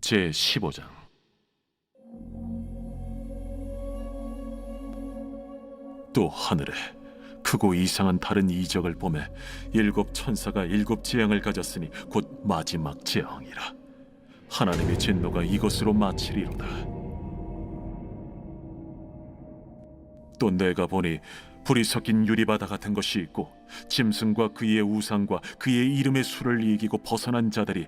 제15장. 또 하늘에 크고 이상한 다른 이적을 보매 일곱 천사가 일곱 재앙을 가졌으니 곧 마지막 재앙이라. 하나님의 진노가 이것으로 마치리로다. 또 내가 보니 불이 섞인 유리바다 같은 것이 있고 짐승과 그의 우상과 그의 이름의 수를 이기고 벗어난 자들이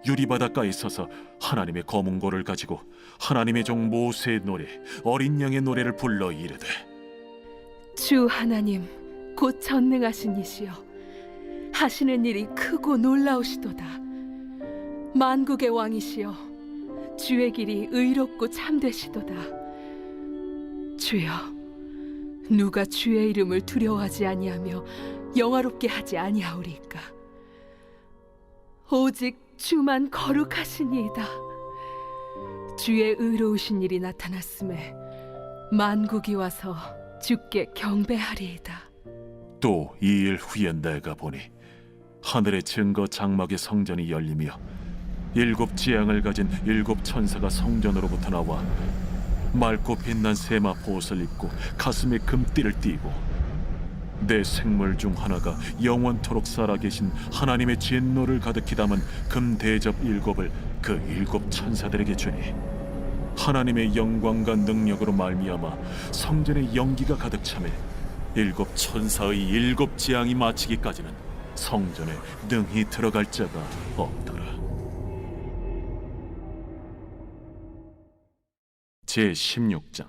유리바닷가에 서서 하나님의 검은고를 가지고 하나님의 종 모세의 노래 어린 양의 노래를 불러 이르되, 주 하나님 곧 전능하신 이시여, 하시는 일이 크고 놀라우시도다. 만국의 왕이시여, 주의 길이 의롭고 참되시도다. 주여, 누가 주의 이름을 두려워하지 아니하며 영화롭게 하지 아니하오리까? 오직 주만 거룩하시니이다. 주의 의로우신 일이 나타났음에 만국이 와서 주께 경배하리이다. 또 2일 후에 내가 보니 하늘의 증거 장막의 성전이 열리며 일곱 재앙을 가진 일곱 천사가 성전으로부터 나와 맑고 빛난 세마 보옷을 입고 가슴에 금띠를 띠고 내 생물 중 하나가 영원토록 살아계신 하나님의 진노를 가득히 담은 금 대접 일곱을 그 일곱 천사들에게 주니, 하나님의 영광과 능력으로 말미암아 성전에 연기가 가득 차매 일곱 천사의 일곱 재앙이 마치기까지는 성전에 능히 들어갈 자가 없더라. 제16장.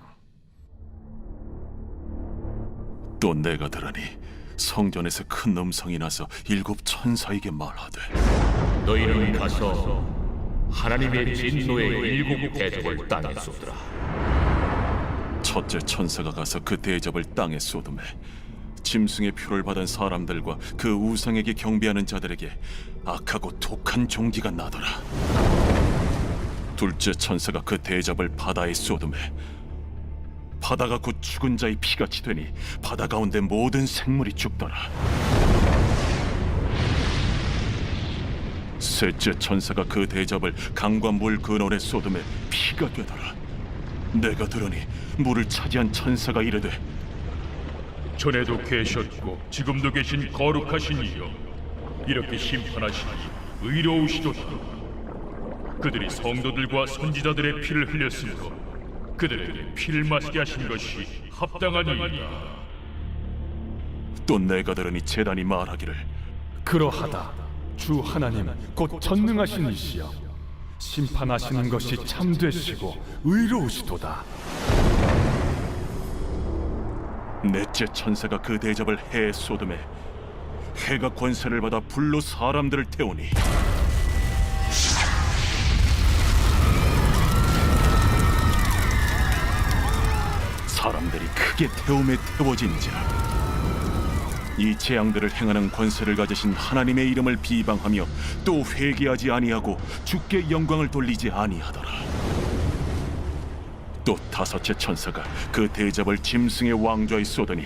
또 내가 들으니 성전에서 큰 음성이 나서 일곱 천사에게 말하되, 너희는 가서 하나님의 진노의 일곱 대접을 땅에 쏟으라. 첫째 천사가 가서 그 대접을 땅에 쏟음에 짐승의 표를 받은 사람들과 그 우상에게 경배하는 자들에게 악하고 독한 종기가 나더라. 둘째 천사가 그 대접을 바다에 쏟음에 바다가 곧 죽은 자의 피같이 되니 바다 가운데 모든 생물이 죽더라. 셋째 천사가 그 대접을 강과 물 근원에 쏟음에 피가 되더라. 내가 들으니 물을 차지한 천사가 이르되, 전에도 계셨고 지금도 계신 거룩하신 이여, 이렇게 심판하시니 의로우시도다. 그들이 성도들과 선지자들의 피를 흘렸으므로 그들에게 피를 마시게 하신 것이 합당하니이다. 또 내가 들으니 제단이 말하기를, 그러하다. 주 하나님 곧 전능하신 이시여, 심판하시는 것이 참되시고 의로우시도다. 넷째 천사가 그 대접을 해에 쏟음에 해가 권세를 받아 불로 사람들을 태우니 사람들이 크게 태움에 태워진지라. 이 재앙들을 행하는 권세를 가지신 하나님의 이름을 비방하며 또 회개하지 아니하고 주께 영광을 돌리지 아니하더라. 또 다섯째 천사가 그 대접을 짐승의 왕좌에 쏟으니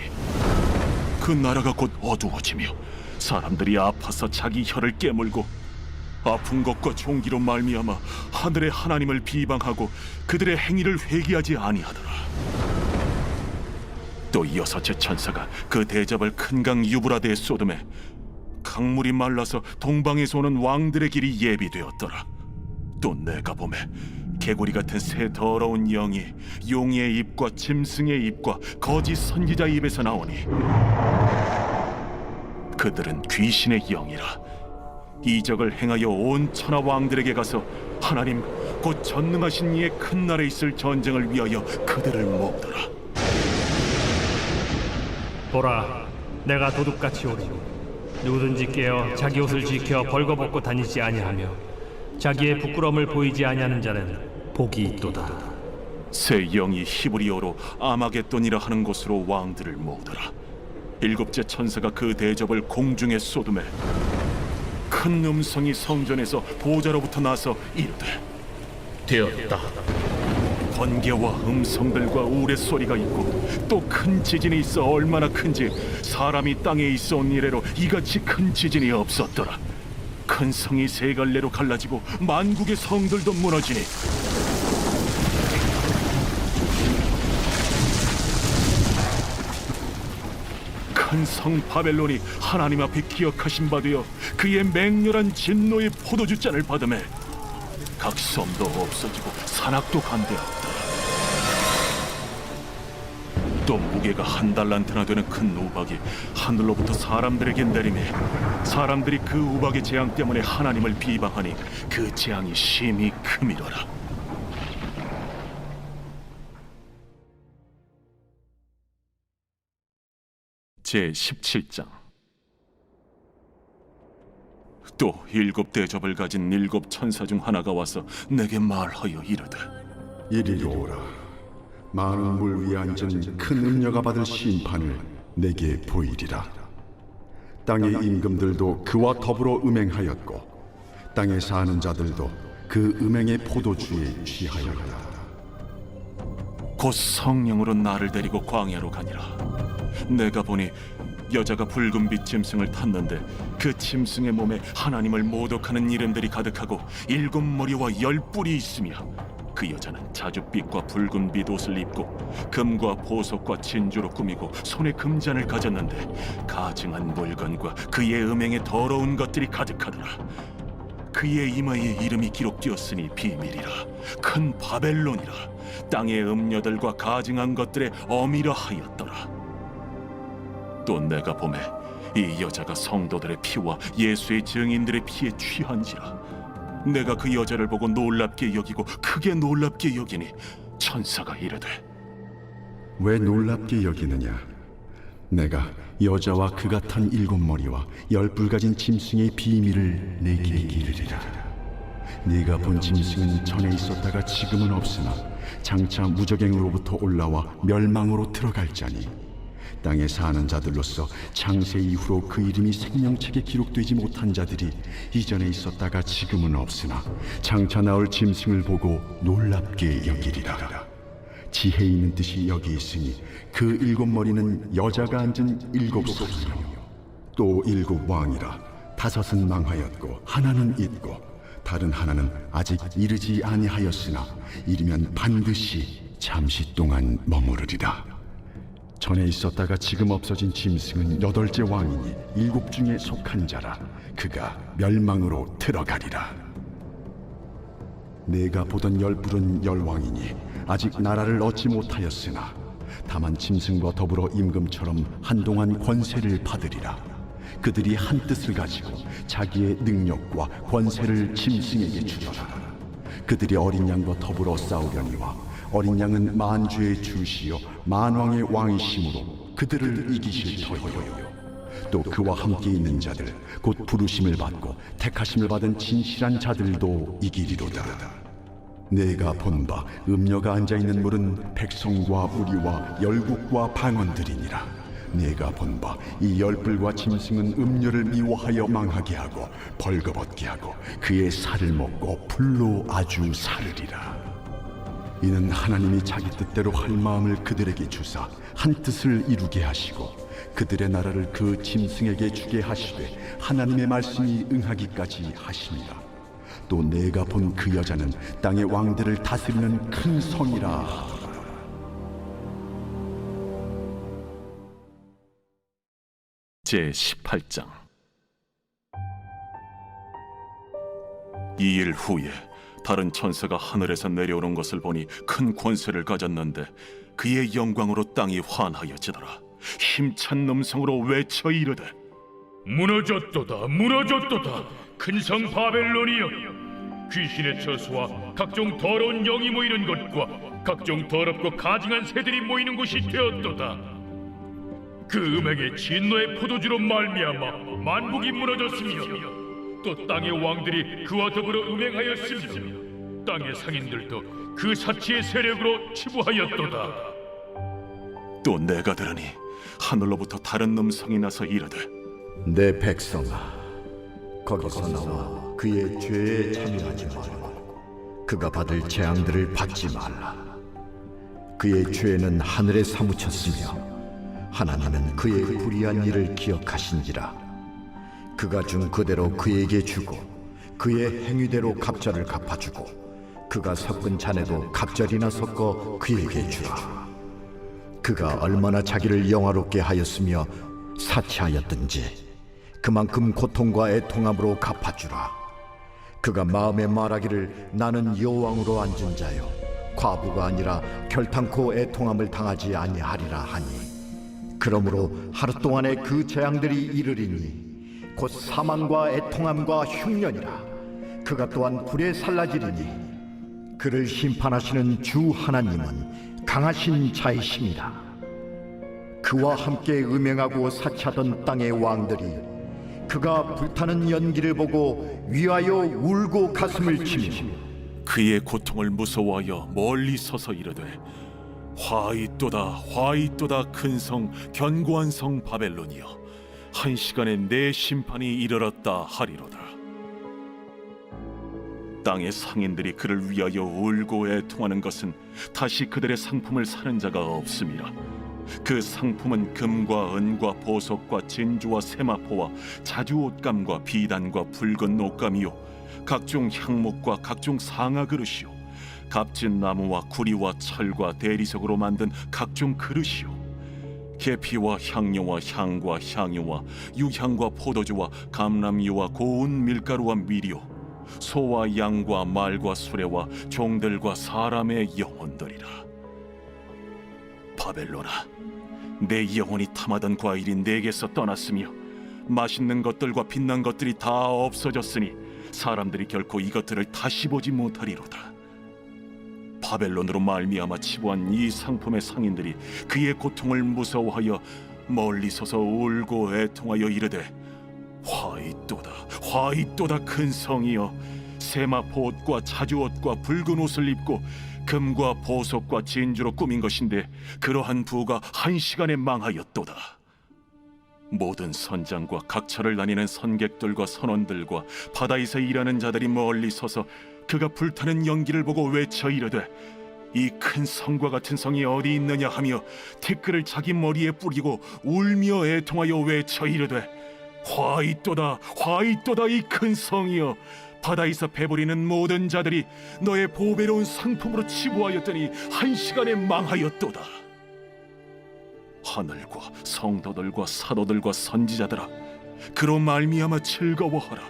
그 나라가 곧 어두워지며 사람들이 아파서 자기 혀를 깨물고 아픈 것과 종기로 말미암아 하늘의 하나님을 비방하고 그들의 행위를 회개하지 아니하더라. 또 여섯째 천사가 그 대접을 큰 강 유브라데에 쏟음에 강물이 말라서 동방에서 오는 왕들의 길이 예비되었더라. 또 내가 보매 개구리 같은 새 더러운 영이 용의 입과 짐승의 입과 거짓 선지자의 입에서 나오니 그들은 귀신의 영이라. 이적을 행하여 온 천하 왕들에게 가서 하나님 곧 전능하신 이의 큰 날에 있을 전쟁을 위하여 그들을 모으더라. 보라, 내가 도둑같이 오리니 누구든지 깨어 자기 옷을 지켜 벌거벗고 다니지 아니하며 자기의 부끄러움을 보이지 아니하는 자는 복이 있도다. 새 영이 히브리어로 아마겟돈이라 하는 곳으로 왕들을 모으더라. 일곱째 천사가 그 대접을 공중에 쏟음에 큰 음성이 성전에서 보좌로부터 나서 이르되, 되었다. 번개와 음성들과 우레소리가 있고 또 큰 지진이 있어 얼마나 큰지 사람이 땅에 있어 온 이래로 이같이 큰 지진이 없었더라. 큰 성이 세 갈래로 갈라지고 만국의 성들도 무너지니 큰 성 바벨론이 하나님 앞에 기억하신 바 되어 그의 맹렬한 진노의 포도주 잔을 받음에 각 섬도 없어지고 산악도 간대하였다. 또 무게가 1달란트나 되는 큰 우박이 하늘로부터 사람들에게 내리매 사람들이 그 우박의 재앙 때문에 하나님을 비방하니 그 재앙이 심히 크미러라. 제17장. 또 7 대접을 가진 7 천사 중 하나가 와서 내게 말하여 이르되 이리로 오라. 많은 물 위에 앉은 큰 음녀가 받을 심판을 내게 보이리라. 땅의 임금들도 그와 더불어 음행하였고 땅에 사는 자들도 그 음행의 포도주에 취하였다. 곧 성령으로 나를 데리고 광야로 가니라. 내가 보니 여자가 붉은빛 짐승을 탔는데 그 짐승의 몸에 하나님을 모독하는 이름들이 가득하고 7 머리와 10 뿔이 있으며 그 여자는 자줏빛과 붉은빛 옷을 입고 금과 보석과 진주로 꾸미고 손에 금잔을 가졌는데 가증한 물건과 그의 음행에 더러운 것들이 가득하더라. 그의 이마에 이름이 기록되었으니 비밀이라. 큰 바벨론이라. 땅의 음녀들과 가증한 것들의 어미라 하였더라. 또 내가 보매 이 여자가 성도들의 피와 예수의 증인들의 피에 취한지라. 내가 그 여자를 보고 놀랍게 여기고 크게 놀랍게 여기니 천사가 이르되 왜 놀랍게 여기느냐? 내가 여자와 그가 탄 7 머리와 10 뿔 가진 짐승의 비밀을 내게 이르리라. 네가 본 짐승은 전에 있었다가 지금은 없으나 장차 무적행으로부터 올라와 멸망으로 들어갈 자니 땅에 사는 자들로서 창세 이후로 그 이름이 생명책에 기록되지 못한 자들이 이전에 있었다가 지금은 없으나 장차 나올 짐승을 보고 놀랍게 여기리라. 지혜 있는 뜻이 여기 있으니 그 7 머리는 여자가 앉은 7 성이요 또 7 왕이라. 5은 망하였고 하나는 있고 다른 하나는 아직 이르지 아니하였으나 이르면 반드시 잠시 동안 머무르리라. 전에 있었다가 지금 없어진 짐승은 8째 왕이니 7 중에 속한 자라. 그가 멸망으로 들어가리라. 내가 보던 10 뿔은 10 왕이니 아직 나라를 얻지 못하였으나 다만 짐승과 더불어 임금처럼 한동안 권세를 받으리라. 그들이 한 뜻을 가지고 자기의 능력과 권세를 짐승에게 주더라. 그들이 어린 양과 더불어 싸우려니와 어린 양은 만주의 주시요 만왕의 왕이심으로 그들을 이기실 터이요. 또 그와 함께 있는 자들 곧 부르심을 받고 택하심을 받은 진실한 자들도 이기리로다. 내가 본 바 음녀가 앉아있는 물은 백성과 무리와 열국과 방언들이니라. 내가 본 바 이 10 뿔과 짐승은 음녀를 미워하여 망하게 하고 벌거벗게 하고 그의 살을 먹고 불로 아주 사르리라. 이는 하나님이 자기 뜻대로 할 마음을 그들에게 주사 한 뜻을 이루게 하시고 그들의 나라를 그 짐승에게 주게 하시되 하나님의 말씀이 응하기까지 하심이라. 또 내가 본 그 여자는 땅의 왕들을 다스리는 큰 성이라 하더라. 제18장. 2일 후에 다른 천사가 하늘에서 내려오는 것을 보니 큰 권세를 가졌는데 그의 영광으로 땅이 환하여지더라. 힘찬 음성으로 외쳐 이르되 무너졌도다 무너졌도다 큰 성 바벨론이여. 귀신의 처소와 각종 더러운 영이 모이는 곳과 각종 더럽고 가증한 새들이 모이는 곳이 되었도다. 그 음행의 진노의 포도주로 말미암아 만국이 무너졌으며 또 땅의 왕들이 그와 더불어 음행하였으며 땅의 상인들도 그 사치의 세력으로 치부하였도다. 또 내가 들으니 하늘로부터 다른 음성이 나서 이르되 내 백성아, 거기서 나와 그의 죄에 참여하지 말고 그가 받을 재앙들을 받지 말라. 그의 죄는 하늘에 사무쳤으며 하나님은 그의 불의한 일을 기억하신지라. 그가 준 그대로 그에게 주고 그의 행위대로 갑절을 갚아주고 그가 섞은 잔에도 갑절이나 섞어 그에게 주라. 그가 얼마나 자기를 영화롭게 하였으며 사치하였든지 그만큼 고통과 애통함으로 갚아주라. 그가 마음에 말하기를 나는 여왕으로 앉은 자요 과부가 아니라 결탄코 애통함을 당하지 아니하리라 하니 그러므로 하루 동안에 그 재앙들이 이르리니 곧 사망과 애통함과 흉년이라. 그가 또한 불에 살라지리니 그를 심판하시는 주 하나님은 강하신 자이십니다. 그와 함께 음행하고 사치하던 땅의 왕들이 그가 불타는 연기를 보고 위하여 울고 가슴을 치며 그의 고통을 무서워하여 멀리 서서 이르되 화이또다 화이또다 큰 성 견고한 성 바벨론이여 한 시간에 내 심판이 이르렀다 하리로다. 땅의 상인들이 그를 위하여 울고 애통하는 것은 다시 그들의 상품을 사는 자가 없음이라. 그 상품은 금과 은과 보석과 진주와 세마포와 자주 옷감과 비단과 붉은 옷감이요 각종 향목과 각종 상아 그릇이요 값진 나무와 구리와 철과 대리석으로 만든 각종 그릇이요 계피와 향료와 향과 향유와 유향과 포도주와 감람유와 고운 밀가루와 밀이요 소와 양과 말과 수레와 종들과 사람의 영혼들이라. 바벨론아, 내 영혼이 탐하던 과일이 내게서 떠났으며 맛있는 것들과 빛난 것들이 다 없어졌으니 사람들이 결코 이것들을 다시 보지 못하리로다. 바벨론으로 말미암아 치부한 이 상품의 상인들이 그의 고통을 무서워하여 멀리 서서 울고 애통하여 이르되 화이또다 화이또다 큰 성이여 세마포 옷과 자주 옷과 붉은 옷을 입고 금과 보석과 진주로 꾸민 것인데 그러한 부가 한 시간에 망하였도다. 모든 선장과 각처를 다니는 선객들과 선원들과 바다에서 일하는 자들이 멀리 서서 그가 불타는 연기를 보고 외쳐 이르되 이 큰 성과 같은 성이 어디 있느냐 하며 티끌을 자기 머리에 뿌리고 울며 애통하여 외쳐 이르되 화이또다 화이또다 이 큰 성이여 바다에서 배부리는 모든 자들이 너의 보배로운 상품으로 치부하였더니 한 시간에 망하였도다. 하늘과 성도들과 사도들과 선지자들아 그로 말미암아 즐거워하라.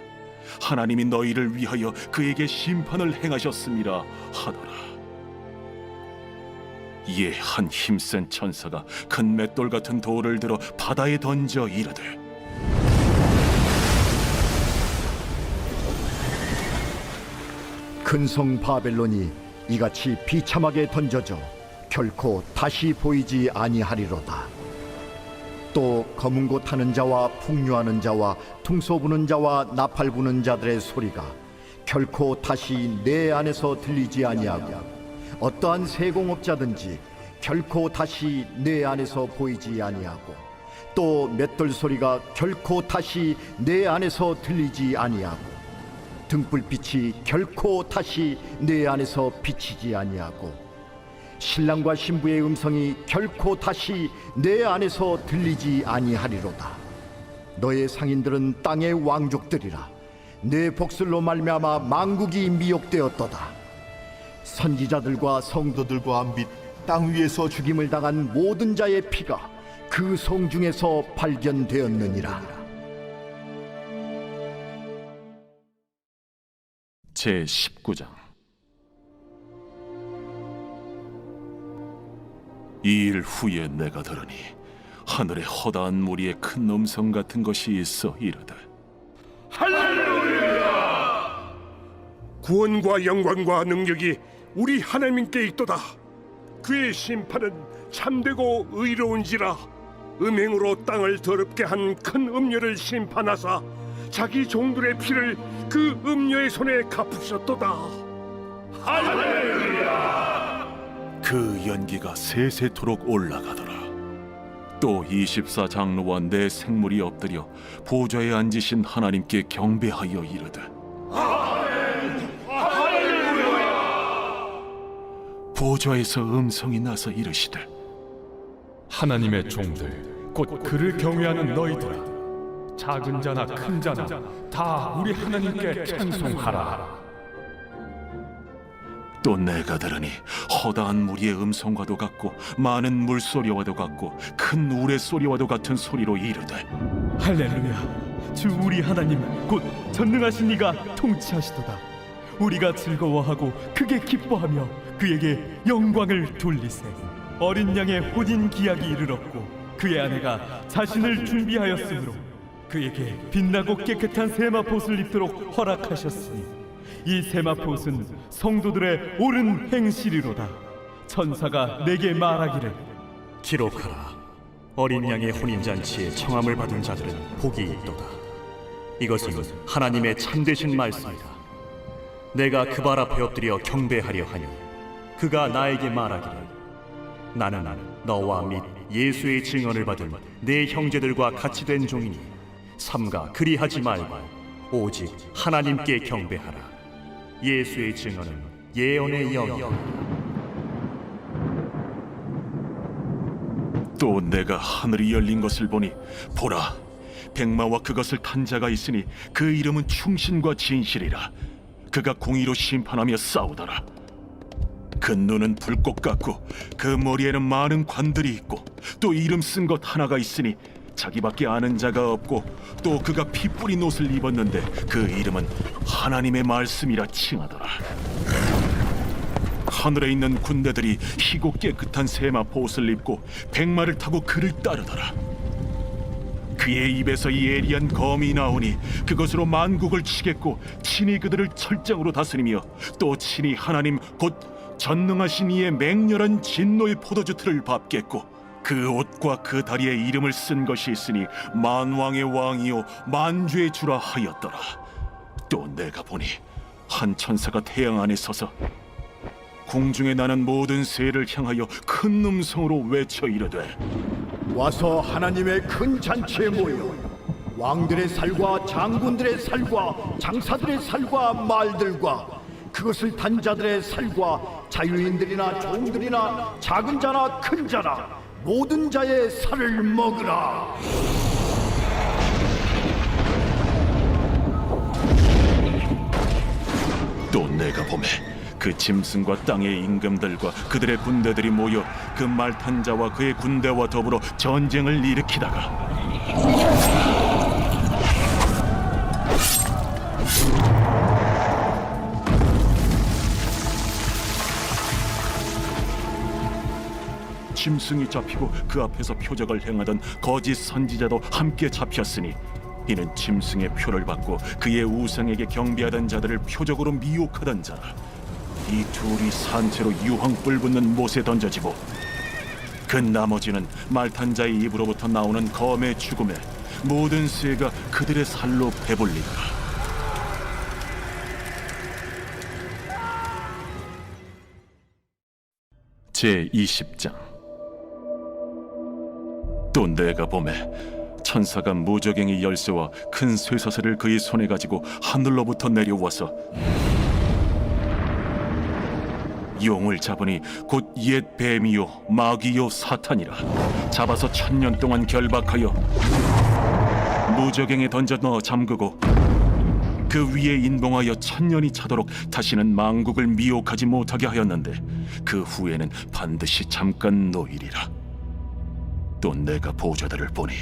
하나님이 너희를 위하여 그에게 심판을 행하셨음이라 하더라. 이에 한 힘센 천사가 큰 맷돌 같은 돌을 들어 바다에 던져 이르되 큰 성 바벨론이 이같이 비참하게 던져져 결코 다시 보이지 아니하리로다. 또 검은 고 타는 자와 풍류하는 자와 퉁소 부는 자와 나팔 부는 자들의 소리가 결코 다시 내 안에서 들리지 아니하고 어떠한 세공업자든지 결코 다시 내 안에서 보이지 아니하고 또 맷돌 소리가 결코 다시 내 안에서 들리지 아니하고 등불빛이 결코 다시 내 안에서 비치지 아니하고 신랑과 신부의 음성이 결코 다시 내 안에서 들리지 아니하리로다. 너의 상인들은 땅의 왕족들이라. 내 복술로 말미암아 만국이 미혹되었도다. 선지자들과 성도들과 및 땅 위에서 죽임을 당한 모든 자의 피가 그 성 중에서 발견되었느니라. 제19장. 이 일 후에 내가 들으니 하늘에 허다한 무리의 큰 음성 같은 것이 있어 이르되 할렐루야! 구원과 영광과 능력이 우리 하나님께 있도다. 그의 심판은 참되고 의로운지라. 음행으로 땅을 더럽게 한 큰 음녀를 심판하사 자기 종들의 피를 그 음녀의 손에 갚으셨도다. 할렐루야! 그 연기가 세세토록 올라가더라. 또 24장로와 내 생물이 엎드려 보좌에 앉으신 하나님께 경배하여 이르되 보좌에서 음성이 나서 이르시되 하나님의 종들 곧 그를 경외하는 너희들아 작은 자나 큰 자나 다 우리 하나님께 찬송하라. 또 내가 들으니 허다한 무리의 음성과도 같고 많은 물소리와도 같고 큰 우레소리와도 같은 소리로 이르되 할렐루야. 주 우리 하나님 곧 전능하신 이가 통치하시도다. 우리가 즐거워하고 크게 기뻐하며 그에게 영광을 돌리세. 어린 양의 혼인 기약이 이르렀고 그의 아내가 자신을 준비하였으므로 그에게 빛나고 깨끗한 세마포옷을 입도록 허락하셨으니 이 세마포옷은 성도들의 옳은 행실이로다. 천사가 내게 말하기를 기록하라. 어린 양의 혼인잔치에 청함을 받은 자들은 복이 있도다. 이것은 하나님의 참되신 말씀이다. 내가 그 발 앞에 엎드려 경배하려 하니 그가 나에게 말하기를 나는 너와 및 예수의 증언을 받은 내 형제들과 같이 된 종이니 삼가 그리하지 말고 오직 하나님께 경배하라. 예수의 증언은 예언의 영이다. 또 내가 하늘이 열린 것을 보니 보라 백마와 그것을 탄 자가 있으니 그 이름은 충신과 진실이라. 그가 공의로 심판하며 싸우더라. 그 눈은 불꽃 같고 그 머리에는 많은 관들이 있고 또 이름 쓴 것 하나가 있으니 자기밖에 아는 자가 없고 또 그가 피 뿌린 옷을 입었는데 그 이름은 하나님의 말씀이라 칭하더라. 하늘에 있는 군대들이 희고 깨끗한 세마포 옷을 입고 백마를 타고 그를 따르더라. 그의 입에서 예리한 검이 나오니 그것으로 만국을 치겠고 친히 그들을 철장으로 다스리며 또 친히 하나님 곧 전능하신 이의 맹렬한 진노의 포도주 틀을 밟겠고 그 옷과 그 다리에 이름을 쓴 것이 있으니 만왕의 왕이요 만주의 주라 하였더라. 또 내가 보니 한 천사가 태양 안에 서서 공중에 나는 모든 새를 향하여 큰 음성으로 외쳐 이르되 와서 하나님의 큰 잔치에 모여 왕들의 살과 장군들의 살과 장사들의 살과 말들과 그것을 단 자들의 살과 자유인들이나 종들이나 작은 자나 큰 자나 모든 자의 살을 먹으라. 또 내가 보매 그 짐승과 땅의 임금들과 그들의 군대들이 모여 그 말 탄 자와 그의 군대와 더불어 전쟁을 일으키다가 짐승이 잡히고 그 앞에서 표적을 행하던 거짓 선지자도 함께 잡혔으니 이는 짐승의 표를 받고 그의 우상에게 경배하던 자들을 표적으로 미혹하던 자라. 이 둘이 산채로 유황불 붙는 못에 던져지고 그 나머지는 말탄 자의 입으로부터 나오는 검의 죽음에 모든 새가 그들의 살로 배불리더라. 제20장. 또 내가 보매 천사가 무저갱이 열쇠와 큰 쇠사슬을 그의 손에 가지고 하늘로부터 내려와서 용을 잡으니 곧 옛 뱀이요 마귀요 사탄이라. 잡아서 1000년 동안 결박하여 무저갱에 던져 넣어 잠그고 그 위에 인봉하여 1000년이 차도록 다시는 만국을 미혹하지 못하게 하였는데 그 후에는 반드시 잠깐 노이리라. 또 내가 보좌들을 보니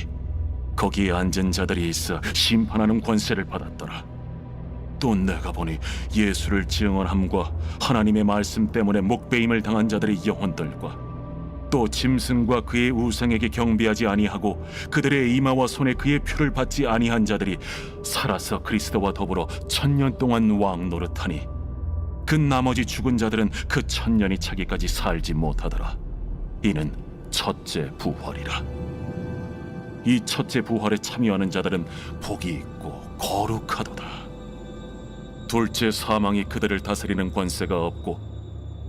거기에 앉은 자들이 있어 심판하는 권세를 받았더라. 또 내가 보니 예수를 증언함과 하나님의 말씀 때문에 목베임을 당한 자들의 영혼들과 또 짐승과 그의 우상에게 경배하지 아니하고 그들의 이마와 손에 그의 표를 받지 아니한 자들이 살아서 그리스도와 더불어 1000년 동안 왕 노릇하니 그 나머지 죽은 자들은 그 1000년이 차기까지 살지 못하더라. 이는 첫째 부활이라. 이 첫째 부활에 참여하는 자들은 복이 있고 거룩하도다. 둘째 사망이 그들을 다스리는 권세가 없고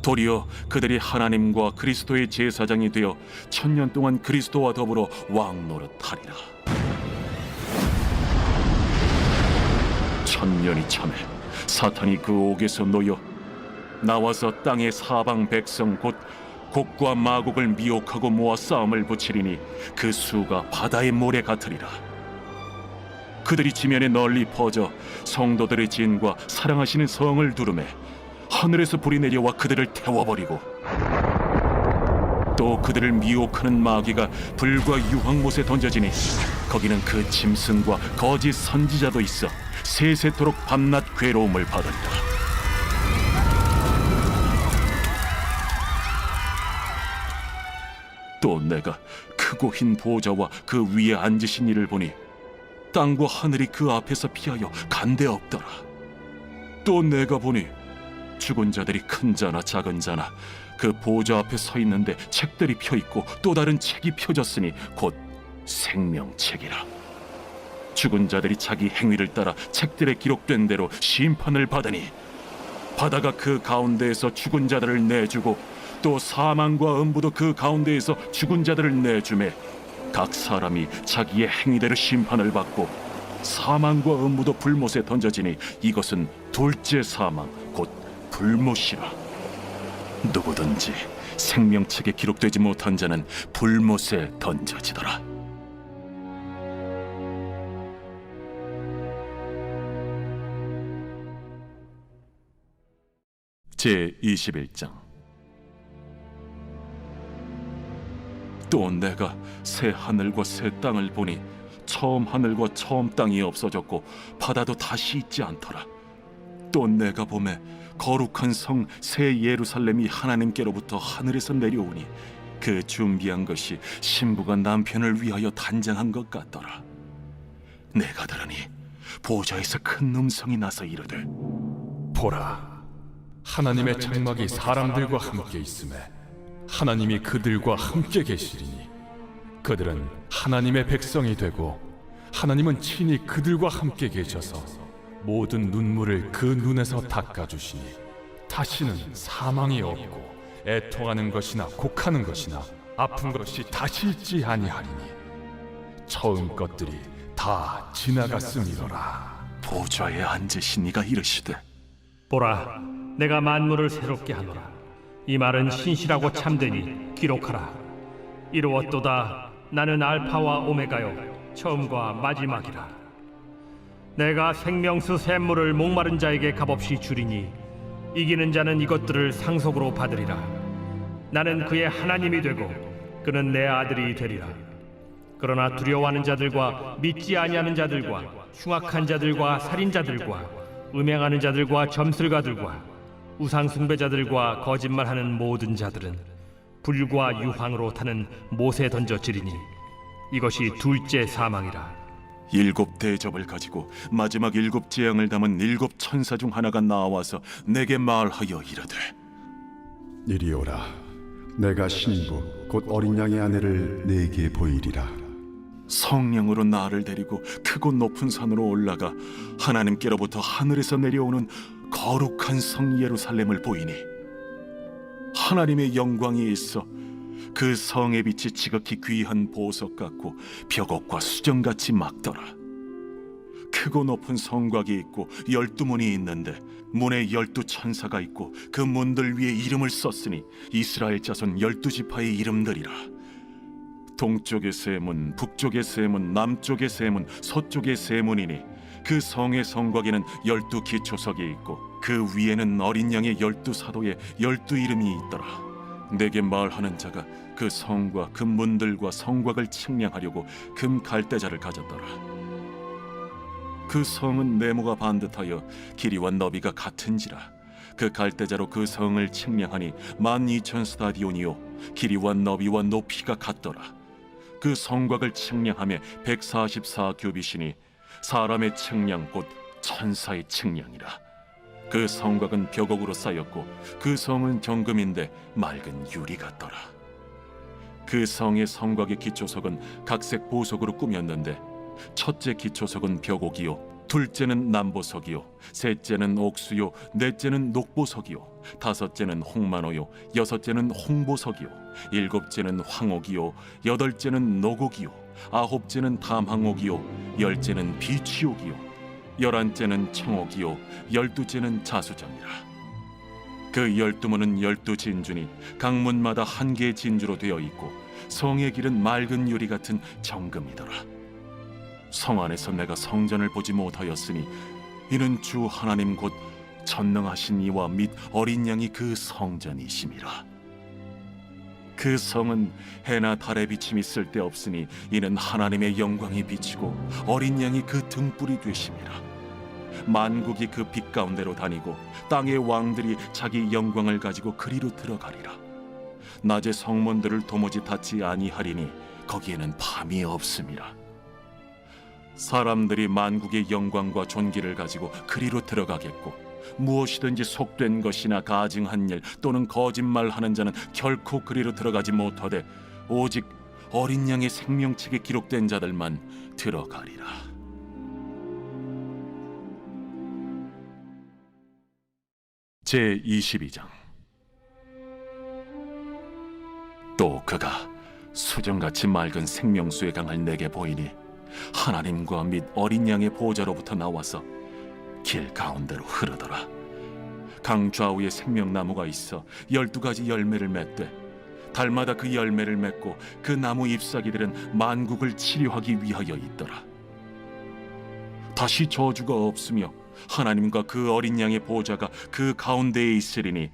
도리어 그들이 하나님과 그리스도의 제사장이 되어 1000년 동안 그리스도와 더불어 왕 노릇하리라. 1000년이 참에 사탄이 그 옥에서 놓여 나와서 땅의 사방 백성 곧 곡과 마곡을 미혹하고 모아 싸움을 붙이리니 그 수가 바다의 모래 같으리라. 그들이 지면에 널리 퍼져 성도들의 진과 사랑하시는 성을 두르매 하늘에서 불이 내려와 그들을 태워버리고 또 그들을 미혹하는 마귀가 불과 유황못에 던져지니 거기는 그 짐승과 거짓 선지자도 있어 세세토록 밤낮 괴로움을 받았다. 또 내가 크고 흰 보좌와 그 위에 앉으신 이를 보니 땅과 하늘이 그 앞에서 피하여 간데 없더라. 또 내가 보니 죽은 자들이 큰 자나 작은 자나 그 보좌 앞에 서 있는데 책들이 펴 있고 또 다른 책이 펴졌으니 곧 생명책이라. 죽은 자들이 자기 행위를 따라 책들에 기록된 대로 심판을 받으니 바다가 그 가운데에서 죽은 자들을 내주고 또 사망과 음부도 그 가운데에서 죽은 자들을 내주매 각 사람이 자기의 행위대로 심판을 받고 사망과 음부도 불못에 던져지니 이것은 둘째 사망 곧 불못이라. 누구든지 생명책에 기록되지 못한 자는 불못에 던져지더라. 제 21장. 또 내가 새 하늘과 새 땅을 보니 처음 하늘과 처음 땅이 없어졌고 바다도 다시 있지 않더라. 또 내가 보매 거룩한 성 새 예루살렘이 하나님께로부터 하늘에서 내려오니 그 준비한 것이 신부가 남편을 위하여 단장한 것 같더라. 내가 들으니 보좌에서 큰 음성이 나서 이르되 보라, 하나님의 장막이 사람들과 함께 있음에 하나님이 그들과 함께 계시리니 그들은 하나님의 백성이 되고 하나님은 친히 그들과 함께 계셔서 모든 눈물을 그 눈에서 닦아주시니 다시는 사망이 없고 애통하는 것이나 곡하는 것이나 아픈 것이 다시 있지 아니하리니 처음 것들이 다 지나갔음이로라. 보좌에 앉으신 이가 이르시되 보라, 내가 만물을 새롭게 하노라. 이 말은 신실하고 참되니 기록하라. 이루었도다. 나는 알파와 오메가요 처음과 마지막이라. 내가 생명수 샘물을 목마른 자에게 값없이 주리니 이기는 자는 이것들을 상속으로 받으리라. 나는 그의 하나님이 되고 그는 내 아들이 되리라. 그러나 두려워하는 자들과 믿지 아니하는 자들과 흉악한 자들과 살인자들과 음행하는 자들과 점술가들과 우상 숭배자들과 거짓말하는 모든 자들은 불과 유황으로 타는 못에 던져지리니 이것이 둘째 사망이라. 일곱 대접을 가지고 마지막 일곱 재앙을 담은 일곱 천사 중 하나가 나와서 내게 말하여 이르되 이리 오라. 내가 신부 곧 어린 양의 아내를 네게 보이리라. 성령으로 나를 데리고 크고 높은 산으로 올라가 하나님께로부터 하늘에서 내려오는 거룩한 성 예루살렘을 보이니 하나님의 영광이 있어 그 성의 빛이 지극히 귀한 보석 같고 벽옥과 수정같이 막더라. 크고 높은 성곽이 있고 12문이 있는데 문에 12천사가 있고 그 문들 위에 이름을 썼으니 이스라엘 자손 12지파의 이름들이라. 동쪽의 세 문, 북쪽의 세 문, 남쪽의 세 문, 서쪽의 세 문이니 그 성의 성곽에는 12기초석이 있고 그 위에는 어린 양의 12사도의 12이름이 있더라. 내게 말하는 자가 그 성과 그 문들과 성곽을 측량하려고 금 갈대자를 가졌더라. 그 성은 네모가 반듯하여 길이와 너비가 같은지라. 그 갈대자로 그 성을 측량하니 12,000스타디온이요 길이와 너비와 높이가 같더라. 그 성곽을 측량하며 144규빗이니 사람의 측량 곧 천사의 측량이라. 그 성곽은 벽옥으로 쌓였고 그 성은 정금인데 맑은 유리 같더라. 그 성의 성곽의 기초석은 각색 보석으로 꾸몄는데 첫째 기초석은 벽옥이요 둘째는 남보석이요 셋째는 옥수요 넷째는 녹보석이요 다섯째는 홍만호요 여섯째는 홍보석이요 일곱째는 황옥이요 여덟째는 노곡이요 아홉째는 담항옥이요 열째는 비취옥이요 11째는 청옥이요 12째는 자수정이라. 그 12문은 12진주니 각 문마다 한 개의 진주로 되어 있고 성의 길은 맑은 유리 같은 정금이더라. 성 안에서 내가 성전을 보지 못하였으니 이는 주 하나님 곧 전능하신 이와 및 어린 양이 그 성전이심이라. 그 성은 해나 달의 비침이 쓸데없으니 이는 하나님의 영광이 비치고 어린 양이 그 등불이 되심이라. 만국이 그 빛 가운데로 다니고 땅의 왕들이 자기 영광을 가지고 그리로 들어가리라. 낮에 성문들을 도무지 닫지 아니하리니 거기에는 밤이 없음이라. 사람들이 만국의 영광과 존귀를 가지고 그리로 들어가겠고 무엇이든지 속된 것이나 가증한 일 또는 거짓말하는 자는 결코 그리로 들어가지 못하되 오직 어린 양의 생명책에 기록된 자들만 들어가리라. 제22장. 또 그가 수정같이 맑은 생명수의 강을 내게 보이니 하나님과 및 어린 양의 보좌로부터 나와서 길 가운데로 흐르더라. 강 좌우에 생명나무가 있어 12가지 열매를 맺되 달마다 그 열매를 맺고 그 나무 잎사귀들은 만국을 치료하기 위하여 있더라. 다시 저주가 없으며 하나님과 그 어린 양의 보좌가 그 가운데에 있으리니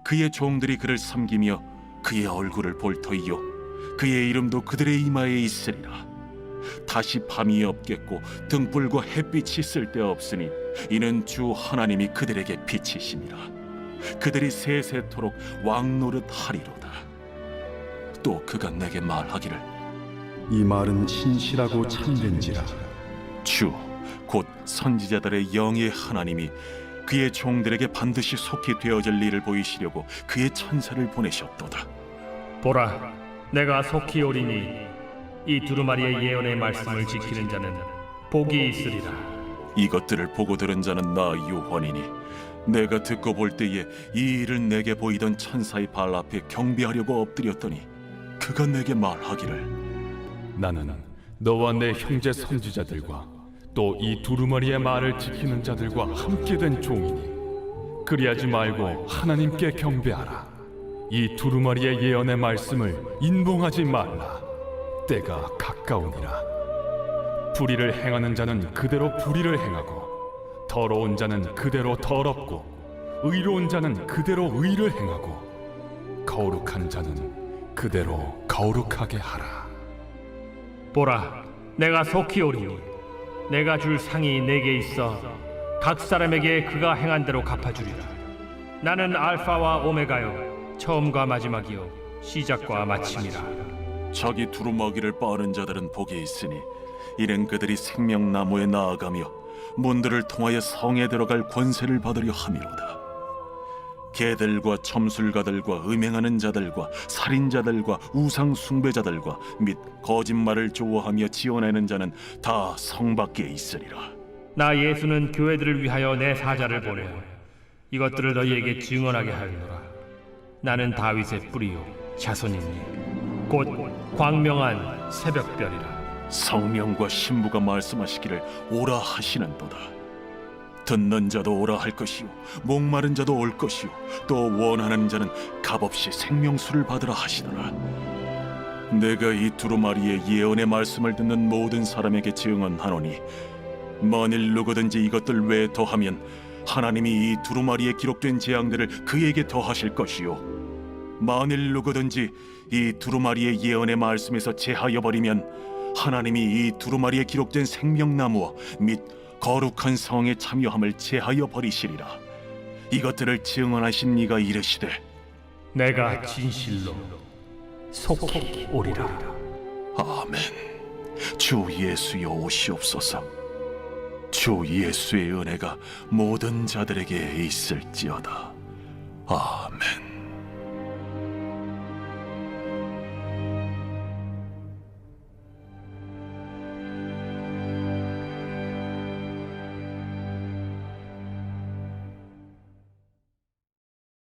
그의 종들이 그를 섬기며 그의 얼굴을 볼 터이요 그의 이름도 그들의 이마에 있으리라. 다시 밤이 없겠고 등불과 햇빛이 쓸데없으니 이는 주 하나님이 그들에게 빛이심이라. 그들이 세세토록 왕노릇 하리로다. 또 그가 내게 말하기를 이 말은 신실하고 참된지라. 주 곧 선지자들의 영의 하나님이 그의 종들에게 반드시 속히 되어질 일을 보이시려고 그의 천사를 보내셨도다. 보라, 내가 속히 오리니 이 두루마리의 예언의 말씀을 지키는 자는 복이 있으리라. 이것들을 보고 들은 자는 나 요한이니 내가 듣고 볼 때에 이 일을 내게 보이던 천사의 발 앞에 경배하려고 엎드렸더니 그가 내게 말하기를 나는 너와 내 형제 선지자들과 또 이 두루마리의 말을 지키는 자들과 함께 된 종이니 그리하지 말고 하나님께 경배하라. 이 두루마리의 예언의 말씀을 인봉하지 말라. 때가 가까우니라. 불의를 행하는 자는 그대로 불의를 행하고 더러운 자는 그대로 더럽고 의로운 자는 그대로 의를 행하고 거룩한 자는 그대로 거룩하게 하라. 보라, 내가 속히 오리니 내가 줄 상이 내게 있어 각 사람에게 그가 행한 대로 갚아주리라. 나는 알파와 오메가요 처음과 마지막이요 시작과 마침이라. 자기 두루마기를 빠는 자들은 복이 있으니 이는 그들이 생명나무에 나아가며 문들을 통하여 성에 들어갈 권세를 받으려 함이로다. 개들과 점술가들과 음행하는 자들과 살인자들과 우상 숭배자들과 및 거짓말을 좋아하며 지어내는 자는 다 성 밖에 있으리라. 나 예수는 교회들을 위하여 내 사자를 보내어 이것들을 너희에게 증언하게 하였노라. 나는 다윗의 뿌리요 자손이니 곧 광명한 새벽별이라. 성령과 신부가 말씀하시기를 오라 하시는도다. 듣는 자도 오라 할 것이요 목마른 자도 올 것이요 또 원하는 자는 값없이 생명수를 받으라 하시더라. 내가 이 두루마리의 예언의 말씀을 듣는 모든 사람에게 증언하노니 만일 누구든지 이것들 외에 더하면 하나님이 이 두루마리에 기록된 재앙들을 그에게 더하실 것이요 만일 누구든지 이 두루마리의 예언의 말씀에서 제하여 버리면 하나님이 이 두루마리에 기록된 생명나무와 및 거룩한 성에 참여함을 제하여 버리시리라. 이것들을 증언하신 이가 이르시되 내가 진실로 속히 오리라. 아멘. 주 예수여 오시옵소서. 주 예수의 은혜가 모든 자들에게 있을지어다. 아멘.